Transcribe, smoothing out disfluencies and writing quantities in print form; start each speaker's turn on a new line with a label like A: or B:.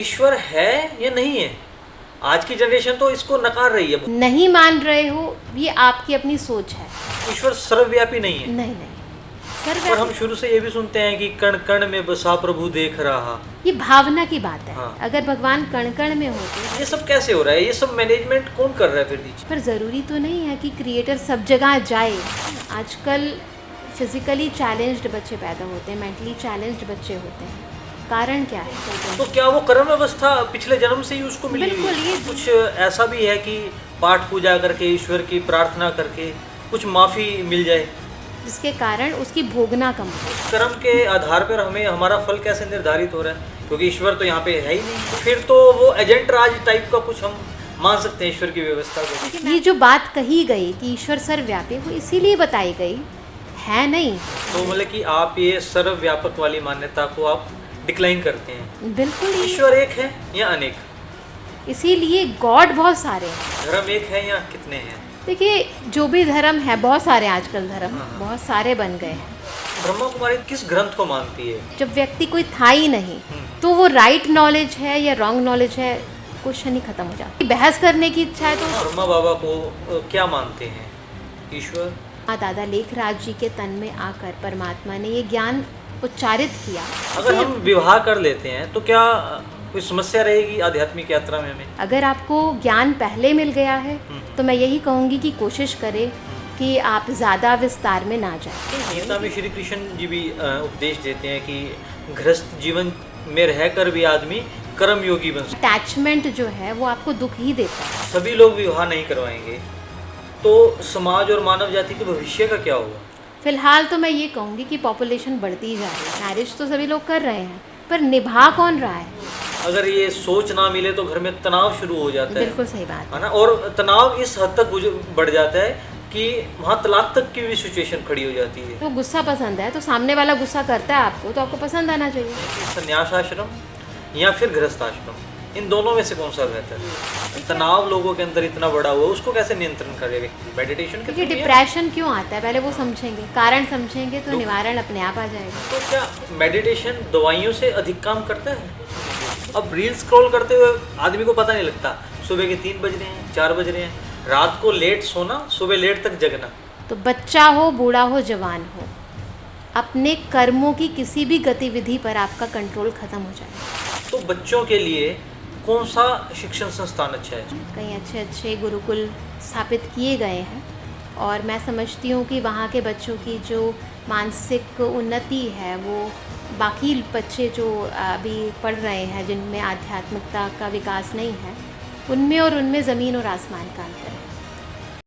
A: ईश्वर है या नहीं है? आज की जनरेशन तो इसको नकार रही है।
B: नहीं मान रहे हो, ये आपकी अपनी सोच है।
A: ईश्वर सर्वव्यापी नहीं है।
B: नहीं नहीं,
A: और हम
B: सर्वव्यापी
A: शुरू से ये भी सुनते हैं कि कण कण में बसा प्रभु देख रहा।
B: ये भावना की बात है।
A: हाँ।
B: अगर भगवान कण कण में होते
A: ये सब कैसे हो रहा है? ये सब मैनेजमेंट कौन कर रहा है फिर दीजिए?
B: पर ज़रूरी तो नहीं है कि क्रिएटर सब जगह जाए। आजकल फिजिकली चैलेंज्ड बच्चे पैदा होते हैं, मेंटली चैलेंज्ड बच्चे होते हैं। कारण क्या है?
A: तो क्या वो कर्म अवस्था पिछले जन्म से ही उसको मिली हुई
B: बिल्कुल,
A: है?
B: ये
A: कुछ ऐसा भी है कि पाठ पूजा करके ईश्वर की प्रार्थना करके कुछ माफी मिल जाए?
B: जिसके कारण उसकी भोगना कम हो।
A: कर्म के आधार पर हमें हमारा फल कैसे निर्धारित हो रहा है? क्योंकि ईश्वर तो यहाँ पे है ही नहीं। फिर तो वो एजेंट राज टाइप का कुछ हम मान सकते हैं ईश्वर की व्यवस्था को।
B: ये जो बात कही गई कि ईश्वर सर्वव्यापी, वो इसीलिए बताई गई है नहीं।
A: तो मतलब कि आप ये सर्वव्यापक वाली मान्यता को आप डिक्लाइन करते हैं?
B: बिल्कुल ही।
A: ईश्वर एक है या अनेक?
B: इसीलिए गॉड बहुत सारे हैं।
A: धर्म एक है या कितने हैं?
B: देखिए, जो भी धर्म है, बहुत सारे आजकल धर्म
A: हाँ।
B: बहुत सारे बन गए हैं।
A: ब्रह्मा कुमारी किस ग्रंथ को मानती है?
B: जब व्यक्ति कोई था ही नहीं तो वो राइट नॉलेज है या रॉन्ग नॉलेज है, क्वेश्चन ही खत्म हो जाता है। बहस करने की इच्छा है तो
A: ब्रह्मा बाबा को क्या मानते हैं? ईश्वर?
B: दादा लेखराज जी के तन में आकर परमात्मा ने ये ज्ञान उच्चारित किया।
A: अगर हम विवाह कर लेते हैं तो क्या कोई समस्या रहेगी आध्यात्मिक यात्रा में हमें?
B: अगर आपको ज्ञान पहले मिल गया है तो मैं यही कहूँगी कि कोशिश करें कि आप ज़्यादा विस्तार में ना जाएं।
A: गीता में श्री कृष्ण जी भी उपदेश देते हैं कि गृहस्थ जीवन में रहकर भी आदमी कर्म योगी बन सकता
B: अटैचमेंट जो है वो आपको दुख ही देता है।
A: है। सभी लोग विवाह नहीं करवाएंगे तो समाज और मानव जाति के भविष्य का क्या होगा?
B: फिलहाल तो मैं ये कहूँगी कि पॉपुलेशन बढ़ती जा रही है। मैरिज तो सभी लोग कर रहे हैं, पर निभा कौन रहा है?
A: अगर ये सोच ना मिले तो घर में तनाव शुरू हो जाता है।
B: बिल्कुल सही बात
A: है ना? और तनाव इस हद तक बढ़ जाता है कि वहाँ तलाक तक की भी सिचुएशन खड़ी हो जाती है।
B: तो गुस्सा पसंद है तो सामने वाला गुस्सा करता है आपको, तो आपको पसंद आना चाहिए।
A: संन्यास आश्रम या फिर गृहस्थ आश्रम, इन दोनों में से कौन सा बेहतर है? तनाव लोगों के अंदर इतना बड़ा हुआ, उसको कैसे नियंत्रण करे व्यक्ति? मेडिटेशन के
B: ये
A: थ्रू?
B: डिप्रेशन क्यों आता है, पहले वो समझेंगे, कारण समझेंगे तो निवारण अपने आप आ जाएगा।
A: तो क्या मेडिटेशन दवाइयों से अधिक काम करता है? अब रील स्क्रॉल करते हुए आदमी को पता नहीं लगता, सुबह के 3 बज रहे हैं, 4 बज रहे हैं, रात को लेट सोना, सुबह लेट तक जगना।
B: तो बच्चा हो, बूढ़ा हो, जवान हो, अपने कर्मों की किसी भी गतिविधि पर आपका कंट्रोल खत्म हो जाएगा।
A: तो बच्चों के लिए कौन सा शिक्षण संस्थान अच्छा है?
B: कई अच्छे अच्छे गुरुकुल स्थापित किए गए हैं और मैं समझती हूँ कि वहाँ के बच्चों की जो मानसिक उन्नति है वो बाकी बच्चे जो अभी पढ़ रहे हैं जिनमें आध्यात्मिकता का विकास नहीं है, उनमें और उनमें ज़मीन और आसमान का अंतर है।